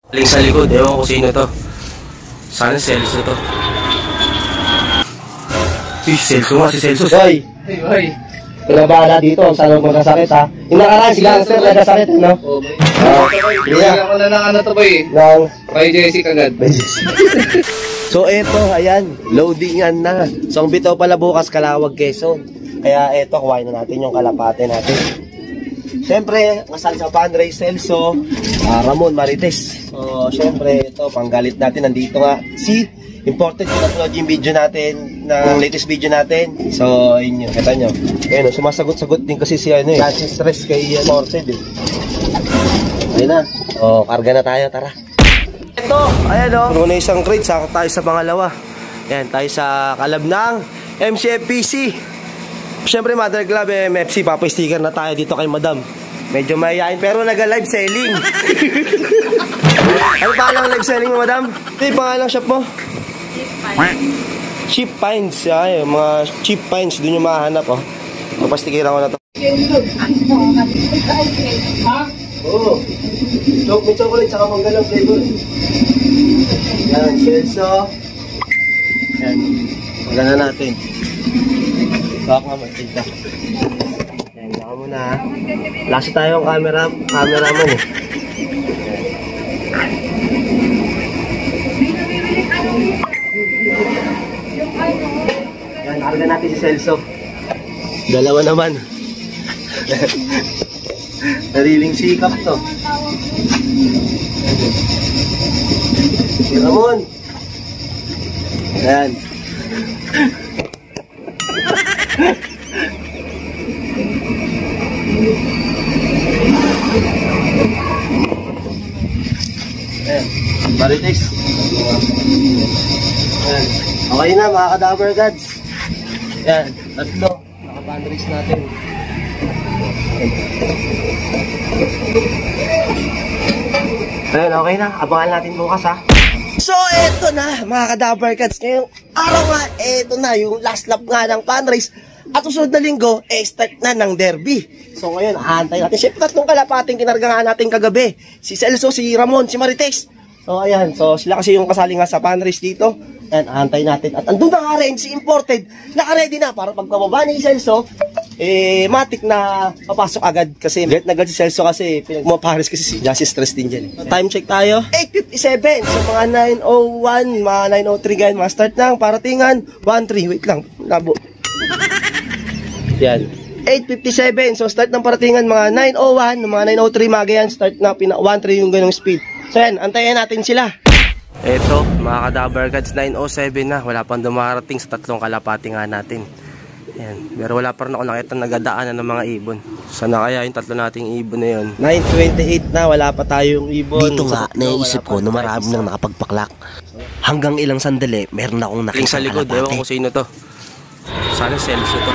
Galing sa likod, ewan ko sino to. Sana Celso to. Si Celso nga, si Celso. Hoy! Hoy! Kung bahala dito, saan mo magkasakit ha? Yung nakaraan, si Gangster nagkasakit, no? Oo, boy. Bigyan ko na ng ano to, boy. Nang... Kay Jessica agad. So eto, ayan, loadingan na. So ang bitaw pala bukas, Calawag, Quezon. Kaya eto, kuhain na natin yung kalapate natin. Siyempre, kasal sa Padre Celso, Ramon Marites. So siyempre, ito, panggalit natin, nandito nga. Si important yung upload yung video natin, ng latest video natin. So, yun yun, kita nyo. Ayun, sumasagot-sagot din kasi si ano eh. Kasi stress kay Morted eh. Ayun na. O, karga na tayo, tara. Ito, ayan o. Puno na isang crate, sakot tayo sa pangalawa. Ayan, tayo sa kalab ng MCFPC. Siyempre, Mother Club, MFC, papasticker na tayo dito kay Madam. Medyo mayayain, pero naga-live selling. Ano pangalang live selling mo, Madam? Ito yung pangalang shop mo? Cheap Finds. Ay, mga cheap finds, doon yung mahanap, oh. Mapastikiran ko na to. Oo. May chocolate, saka manggalang flavor. Yan, Celso. Yan. Magana natin. Baka nga magtinta. Yan, baka muna ha. Lasa tayo ang cameraman eh. Yan, nakarga natin si Celso. Dalawa naman. Nariling sikap to. Si Ramon. Ayan. Ayan. Marites. Ayan. Okay na mga ka-Dabber Gods. Ayan. Tatlo. Naka-boundaries natin. Ayan, okay na. Abangan natin bukas ha. So, eto na mga ka-Dabber Gods. Ngayong araw nga, eto na yung last lap nga ng fundraise. At susunod na linggo, start na ng derby. So ngayon, aantay natin. Siyempre, tatlong kalapating kinarga nga natin kagabi. Si Celso, si Ramon, si Marites. So ayan, so sila kasi yung kasali nga sa fundraise dito. Ayan, aantay natin. At andun na nga rin si Imported. Naka-ready na para pagpababa ni Celso, matik na papasok agad. Kasi get na agad si Celso kasi pinagmaparis kasi si Justice Stress din dyan. Time check tayo. 8:57. So mga 9:01, mga 9:03 guys. Mga start ng paratingan. 1:03. Wait lang. Labo. Yan. 8:57. So start ng paratingan mga 9:01, mga 9:03 mga ganyan. Start na 1:03 yung ganong speed. So yan, antayin natin sila. Eto, mga ka-Dabber Gods, 9:07 na. Wala pang dumarating sa tatlong kalapati nga natin. Yan. Pero wala pa rin ako nakita nagadaanan ng mga ibon. Sana kaya yung tatlo nating ibon na yun. 9:28 na, wala pa tayong ibon. Dito nga, naisip ko na marami nang nakapagpaklak. Hanggang ilang sandali, meron akong nakita sa likod, ewan ko sino to. Sana Celso to.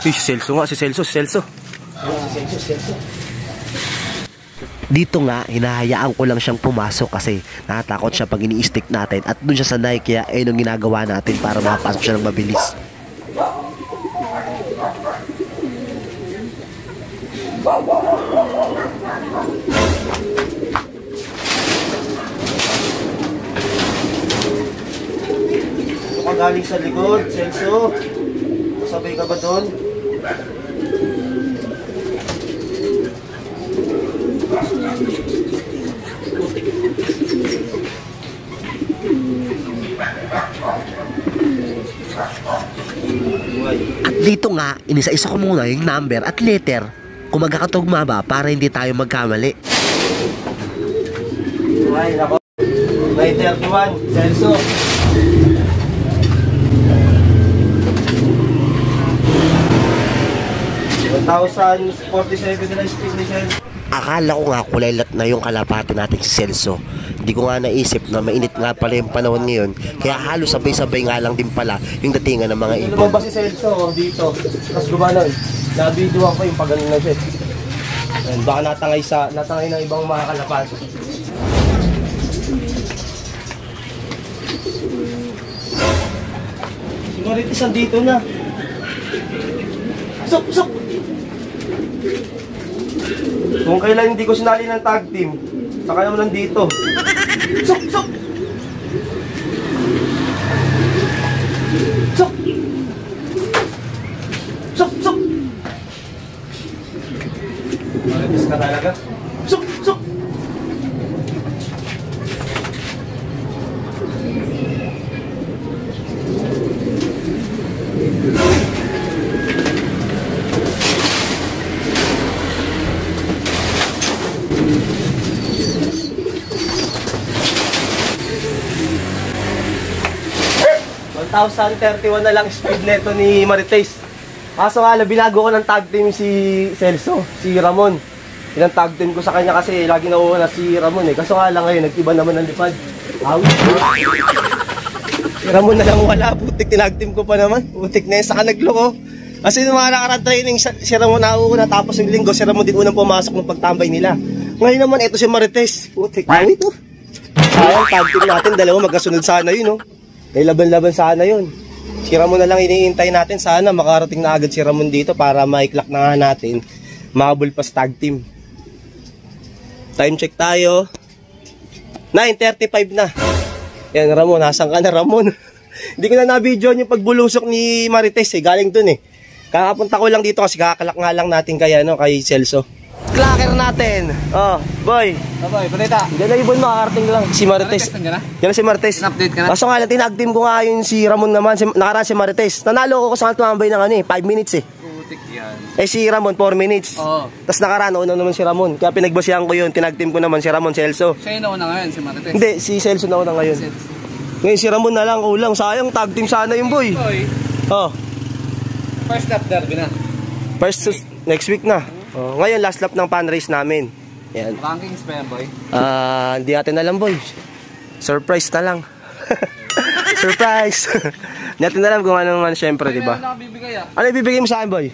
Si Celso nga, si Celso. Dito nga, hinahayaan ko lang siyang pumasok kasi natatakot siya pag ini-stick natin at doon siya sanay kaya ayun ang ginagawa natin para makapasok siya ng mabilis. Ito ka galing sa likod, Celso. Sabay ka ba doon? At dito nga, inisa-isa ko muna yung number at letter kung magkakatugma ba para hindi tayo magkamali. Ay, nako. 9:31, Celso. $1,047 na speed ni Celso. Akala ko nga kulay na yung kalapati natin si Celso. Hindi ko nga naisip na mainit nga pala yung panahon ngayon. Kaya halos sabay-sabay nga lang din pala yung datingan ng mga ibon. Lumabas si Celso dito. Tapos gumanon. Na-video ako yung pag na siya. Baka natangay ng ibang mga kalapati. Si Marites andito na. Sok! Kung kailan hindi ko sinali ng tag team, saka naman nandito. Sok! Sok! Sok! Sok! Sok! Marites ka talaga. Sok! Sok! $1,031 na lang speed neto ni Marites. Kaso nga, binago ko ng tag team si Celso, si Ramon. Ilang tag team ko sa kanya kasi lagi nauuna si Ramon eh. Kaso nga lang ngayon, nag-iba naman ang lipad. Si Ramon na lang wala, putik tinag team ko pa naman. Putik na yun, saka nagloko. Kasi yung mga nakarang training, si Ramon nauuna, tapos yung linggo, si Ramon din unang pumasok ng pagtambay nila. Ngayon naman, eto si Marites. Putik na ito. Sayang, tag team natin, dalawa magkasunod sana yun, no? May laban-laban sana yun. Si Ramon na lang iniintay natin. Sana makarating na agad si Ramon dito para ma-clock na nga natin. Mahabol pa sa tag team. Time check tayo. 9:35 na. Yan Ramon, nasan ka na Ramon? Hindi ko na na-video yung pagbulusok ni Marites eh. Galing dun eh. Kakapunta ko lang dito kasi kakalak nga lang natin kay Celso. Clacker natin. Oh, boy. Boy, balita. Diyan na ibon makakarating lang. Si Marites. Yan na si Marites. Update ka na? Kaso nga lang, tinag-team ko nga yun si Ramon naman. Nakaraan si Marites. Nanalo ko sa tumambay ng 5 minutes eh. Putik yan. Eh si Ramon, 4 minutes. Oo. Tapos nakaraan, una naman si Ramon. Kaya pinagbasihan ko yun. Tinag-team ko naman si Ramon Celso. Siya yung nauna ngayon, si Marites. Hindi, si Celso na una ngayon. Ngayon si Ramon na lang, kulang. Sayang, tag team sana yung boy. Boy, Oh, first lap derby na. next week na. Oh, ngayon, last lap ng fan race namin. Yan. Rankings pa yan, boy. Hindi natin alam, boy. Surprise na lang. Surprise. Hindi natin alam kung ano naman, syempre, di ba? Ano bibigay ah? Ano ibibigay mo sa akin, boy?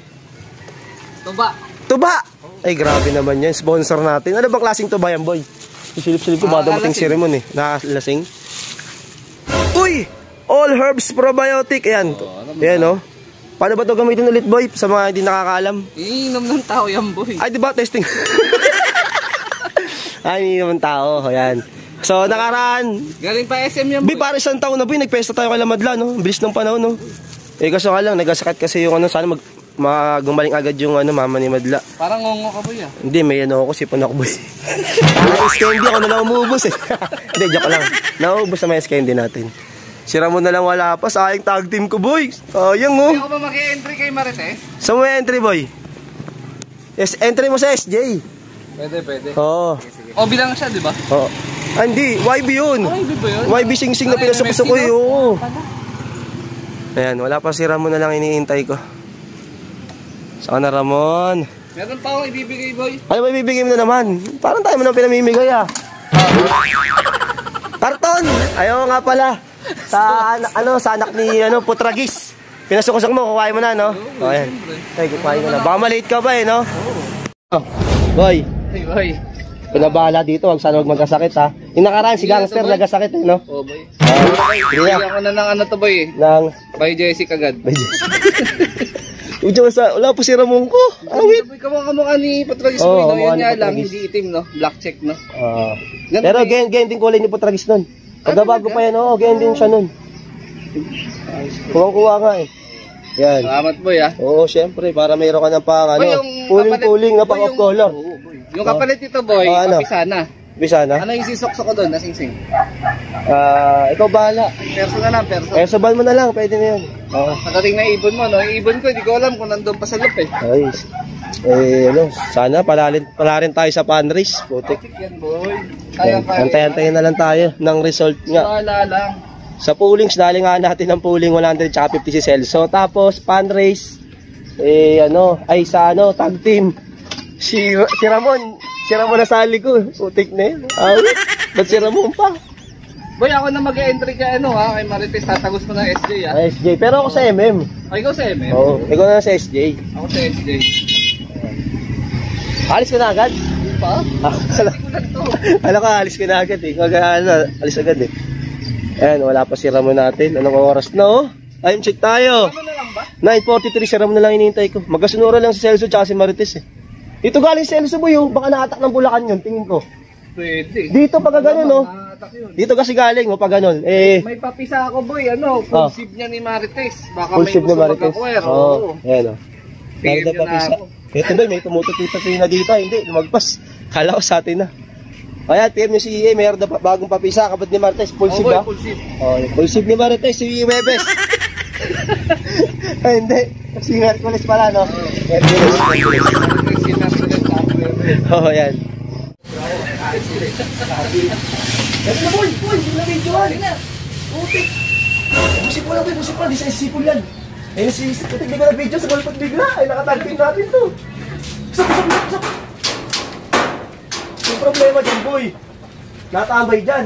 Tuba. Tuba! Ay, grabe naman yan. Sponsor natin. Ano bang klaseng tuba yan, boy? Isilip-silip ko, ba dumating si Ramon eh. Nakalasing. Uy! All Herbs Probiotic. Ayan. Ayan, oh. Paano ba ito gamitin ulit, boy? Sa mga hindi nakakaalam. Iinom ng tao yan, boy. Ay, di ba? Testing. Ay, hindi naman tao. Ayan. So, nakaraan. Galing pa SM yan, Bi, boy. para isang taon na, boy. Nagpesta tayo kay Lamadla, no? Bilis ng panahon, no? Eh, kaso nga lang, nagkasakit kasi yung sana gumaling agad yung mama ni Madla. Parang ngongo ka, boy ah. Hindi, may ako, sipon ako, boy. Parang candy ako na lang umuubos, eh. Hindi, joke lang. Nauubos na may candy natin. Si Ramon na lang wala pa. Sayang tag team ko, boy. Sayang, oh. Hindi ako ba mag-e-entry kay Marites? Saan mo entry, boy? Yes, entry mo sa SJ. Pwede. Oo. O, bilang siya, di ba? Oo. Ah, hindi. YB yun. Ay, di ba yun? YB sing-sing na pinasok ko, oo. Ayan, wala pa si Ramon na lang iniintay ko. Saan na, Ramon? Meron pa akong ibibigay, boy. Ano ba ibibigay mo na naman? Parang tayo mo nang pinamimigay, ah. Karton! Ayaw nga pala. Sa anak ni Putragis. Pinasok mo, kukuhain mo na, no? O, ayan. Ay, kukuhain mo na. Baka maliit ka ba, eh, no? Oh. Boy, Hey, boy. pinabahala dito, wag sana wag magkasakit, ha? Yung nakaraan, si Gangster, nagkasakit, eh, no? Oh, boy. Sige Bigyan na. ko na ng to, boy eh. Nang... By Jesse kagad. Wala po si Ramon ko. Awit. Boy, kamukha ni Patragis, Oo, boy. No? kamukha Yun ni nga lang, Patragis. hindi itim, no? Black check, no? Ganun, Pero boy. ganyan din kulay ni Putragis nun. Pagkabago pa yan, oo, ganyan din siya nun. Kuwang-kuwa nga eh. Yan. Salamat, boy, ah. Oo, syempre, para mayroon ka ng pang, Boy, yung puling-puling na boy, pang yung- off color. Oo, boy. Yung kapalit nito, boy, ano? papisana. Bisa na? Ano yung sisok ko doon, nasing-sing? Ikaw bahala. Perso na lang, perso. Sabal mo na lang, pwede na yun. Oo. Pagdating na ibon mo, no? Yung ibon ko, hindi ko alam kung nandun pa sa loop, eh. Ayos. Sana palarin tayo sa fan race. Putik. Putik yan, boy. Kaya. Antay-antayin na lang tayo ng result nga. Wala lang. Sa poolings, dali nga natin ang pooling 100 tsaka 50 si Celso. Tapos, fan race, tag team. Si Ramon nasali ko. Putik na yun. Ba't si Ramon pa? Boy, ako na mag-e-entry kay kay Marites, tatagos mo ng SJ, ah. SJ, pero ako sa MM. O, ikaw sa MM? Oo, ikaw na sa SJ. Ako sa SJ. Alis ka na agad? Pa? Alam ka, alis ka na agad eh. Alis agad eh. Ayan, wala pa si Ramon natin. Anong oras na, oh? Time check tayo. Ano na lang ba? 9:43 si Ramon na lang hinihintay ko. Magkasunura lang si Celso tsaka si Marites eh. Dito galing Celso boy, oh. Baka nakatak ng Bulacan yun, tingin ko. Pwede. Dito pag ganun, no? Nakatak yun. Dito kasi galing, oh, pag ganun. May papisa ako boy, ano, full sip niya ni Marites. Baka Full may ship gusto na Marites. magkakwero. Oo, ayan, oh. Bigyan Meron na niyo na papisa. ako. Ito doon, may tumututi-tuti na dito. Hindi, lumagpas. Kala ko sa atin na. Kaya, PM yung si EA, mayroon na bagong papisa. Kapag ni Marites, full ship boy, ba? full sip. Oh, full ship ni Marites, si Webes. Ay, hindi. Si Hercules pala, no? Hercules. Marites, sinasulat sa ako. Oo, yan. Kasi na, boy! Boy! Hindi na videoan! Putik! Busip mo lang, boy! Busip mo lang! Di sa isipon yan! Ayun si Putik, di ko na video sa golpot bigla! Ay, nakatagpin natin to! Sak! Sak! Sak! Sak! Yung problema dyan, boy! Natambay dyan!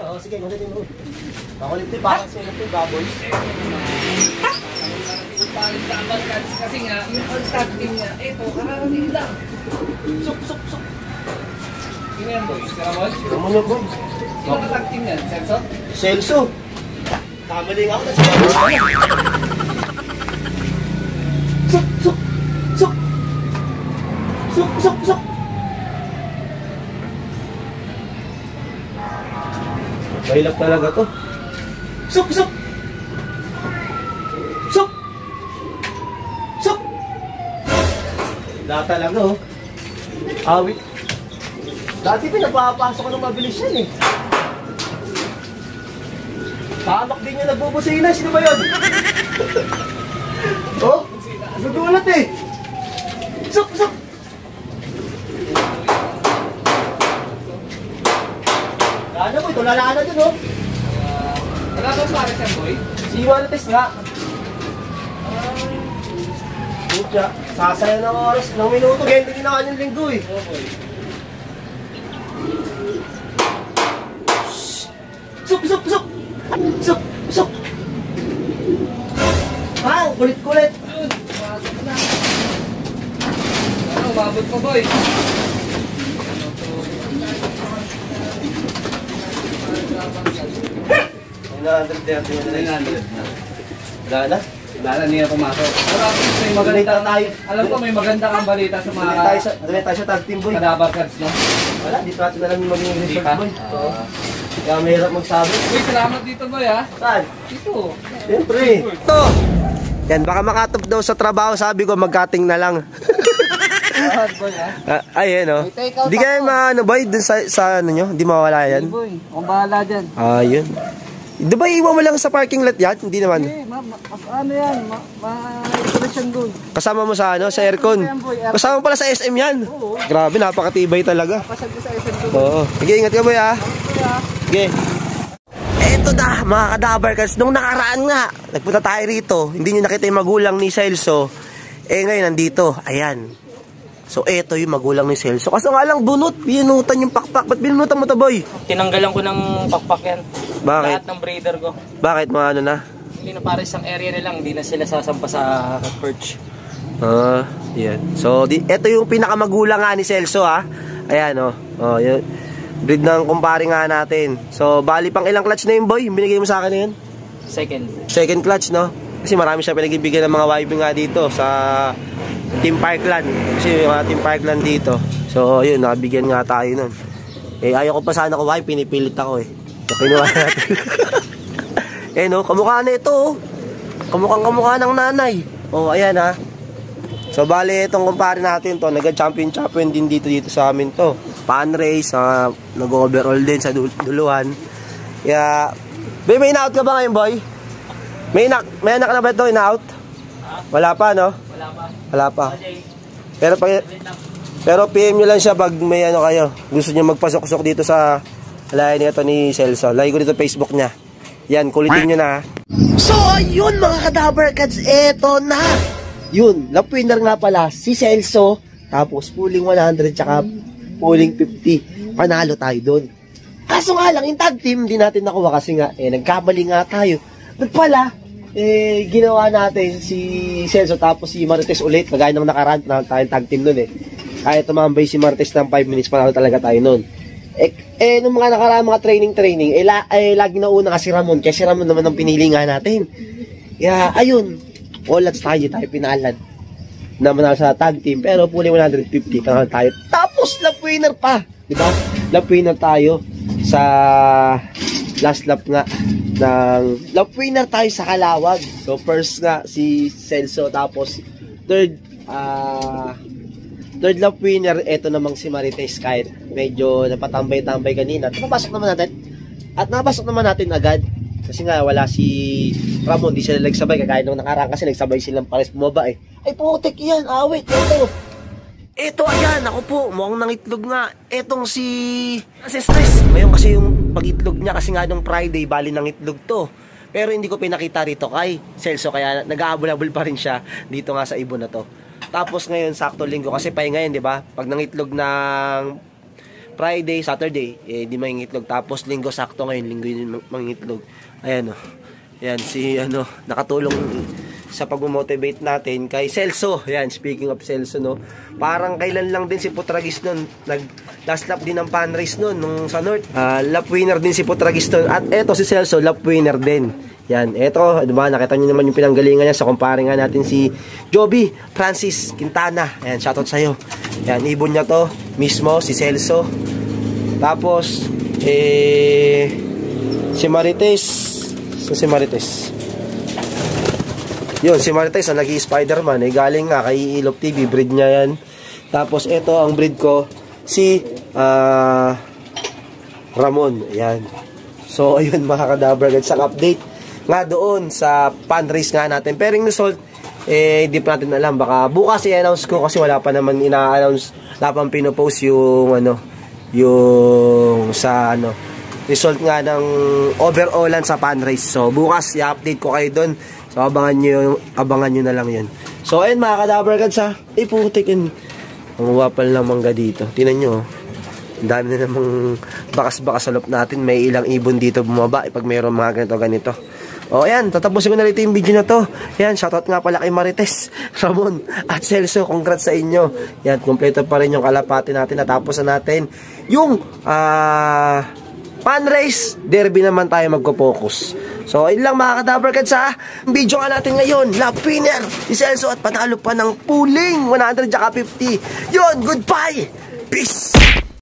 Oo, sige, ngulitin mo. Pakulitin, parang sila ito, baboy. Kasi nga, yung on-start team niya, eto, kararating lang. Suk! Suk! Suk! Sino yan boy? Karamon? Ano na, boy? Sino ang tag team yan? Celso? Celso! Kamali nga ako na si Celso. Suk! Suk! Suk! Suk! Suk! Suk! Mahilap talaga to. Suk! Suk! Suk! Suk! Data lang, no? Awit. Dati pinapapasok ko ng mabilis yan, eh. Tamak din yung nagbubusina. Sino ba yun? Oh? Nagulat, eh. Suk! Suk! Lala mo, ito lalala dun, oh. Wala bang pares yan boy? Si Marites nga. Pucha, sasaya ng oras, ng minuto, ganyan din ginawa niyong linggo, eh. Oo boy. Suk! Suk! Suk! Suk! Suk! Ah, kulit-kulit. Yun, pumasok na. Ano, umabot pa boy? 900 na. Wala na. Wala na niya pumasok. Pero at least may maganda tayo. Alam ko may maganda kang balita sa mga Dali tayo sa tag team, boy. Kadabar cards, no? Wala, dito natin na lang yung maging Hindi result, pa? boy. Oo. Kaya mahirap magsabi. Uy, salamat dito boy ha. Saan? Dito. Siyempre. Ito. Yan, baka makatop daw sa trabaho. Sabi ko, magkating na lang. Salamat boy ha. Ayan, oh. May take out Hindi kayo ako. maano, boy, dun sa ano nyo? Hindi mawala yan? Boy, akong bahala dyan. Ayun. Di ba iwan mo lang sa parking lot yan? Hindi naman. Eh, ano yan? Ma-installation doon. Kasama mo sa ano, sa aircon. Kasama pala sa SM yan. Oo. Grabe, napakatibay talaga. Pasag ko sa SM doon. Oo. Sige, ingat ka boy ha. Boy ha. Sige. Eto na, mga kadabar kasi nung nakaraan nga, nagpunta tayo rito. Hindi nyo nakita yung magulang ni Celso. Ngayon, nandito. Ayan. So, eto yung magulang ni Celso. Kaso nga lang, bunot. Binunutan yung pakpak. Ba't binunutan mo to, boy? Tinanggalan ko ng pakpak yan. Bakit? Lahat ng breeder ko. Bakit mga ano na? Hindi na pares ang area na lang, hindi na sila sasampa sa perch. Yan. So, eto yung pinakamagulang nga ni Celso, ha. Ayan, oh. Oh, yun. Breed ng kumpare nga natin. So, bali pang ilang clutch na yun, boy? Yung binigay mo sa akin na yun? Second clutch, no? Kasi marami siya pinagbibigyan ng mga wifi nga dito sa Team Parkland. Kasi may mga Team Parkland dito. So, yun, nakabigyan nga tayo nun. Ayaw ko pa sana ko wifi, pinipilit ako, eh. So, kinuha natin. No, kamukha na ito, oh. Kamukha ng nanay. Oh, ayan, ha. So, bali, itong kumpare natin to, nag-champion din dito sa amin to. Pan race, nag-overall din sa duluhan. Kaya, boy, may in-out ka ba ngayon, boy? May anak na ba ito, in-out? Wala pa, no? Wala pa. Pero PM nyo lang siya pag may ano kayo. Gusto nyo magpasok-sok dito sa layan nito ni Celso. Lagi ko dito Facebook niya. Yan, kulitin nyo na. So, ayun mga kadabar cats, eto na. Yun, lap-winner nga pala si Celso. Tapos pulling 100 tsaka pulling 50. Panalo tayo doon. Kaso nga lang, yung tag team, hindi natin nakuha kasi nga, nagkamali nga tayo. Ba't pala, ginawa natin si Celso tapos si Marites ulit. Kagaya ng nakaraan na tayong tag team nun, Kaya tumambay si Marites ng 5 minutes, panalo talaga tayo nun. Nung mga nakaraan, mga training, lagi na una kasi Ramon. Kasi Ramon naman ang pinili nga natin. Kaya, ayun, all lots tayo pinalad naman sa tag team, pero fully 150 panalo tayo. Tapos lap winner pa, di ba? Lap winner tayo sa last lap nga ng lap winner tayo sa Calawag. So first nga si Celso, tapos third lap winner eto namang si Marites, kahit medyo napatambay-tambay kanina. Napasok naman natin agad kasi nga wala si Ramon, di sila nagsabay kagaya nung nakaraan kasi nagsabay silang pares bumaba eh. Ay putik yan, awit ito ayan, ako po, mukhang nangitlog nga. Etong si stress. Ngayon kasi yung pag-itlog niya, kasi nga nung Friday, bali nangitlog to. Pero hindi ko pinakita rito kay Celso, kaya nag-aabol-abol pa rin siya dito nga sa ibon na to. Tapos ngayon, sakto linggo, kasi pahinga ngayon, di ba? Pag nangitlog ng Friday, Saturday, di mangingitlog. Tapos linggo, sakto ngayon, linggo yun mangingitlog. Ayan o. Ayan, si nakatulong sa pag-motivate natin kay Celso. Yan, speaking of Celso, no, parang kailan lang din si Putragis nun, nag-last lap din ng fan race nun, nung sa North. Lap winner din si Putragis nun. At eto si Celso, lap winner din. Yan, eto, diba, nakita nyo naman yung pinanggalingan niya. Sa kumpare nga natin si Joby Francis Quintana. Yan, shoutout sa'yo. Yan, ibon niya to, mismo, si Celso. Tapos, si Marites. So, si Marites. Yun, si Marites na nag-i-Spider-Man, galing nga kay Ilop TV, breed niya yan. Tapos ito ang breed ko, si Ramon. Ayan. So ayun mga kadabar, sa update nga doon sa fan race nga natin. Pero yung result, hindi pa natin alam. Baka bukas i-announce ko kasi wala pa naman ina-announce, wala pang pinopost yung yung sa result nga ng overallan sa fan race. So bukas i-update ko kayo doon. So, abangan nyo na lang yun. So, ayun mga kadabargads ha. Putik yun. Ang wapal ng mangga dito. Tingnan nyo. Ang dami na namang bakas-bakas sa loob natin. May ilang ibon dito bumaba. Pag mayroon mga ganito. O, ayan. Tatapusin ko na rito yung video na to. Ayan. Shoutout nga pala kay Marites, Ramon, at Celso. Congrats sa inyo. Ayan. Kompleto pa rin yung kalapati natin. Natapos na natin yung fan race. Derby naman tayo magko-focus. So, ayun lang mga kadabarkads ha. Video nga natin ngayon, lap winner si Celso at panalo pa ng pooling 100 jaka 50. Yun, goodbye. Peace.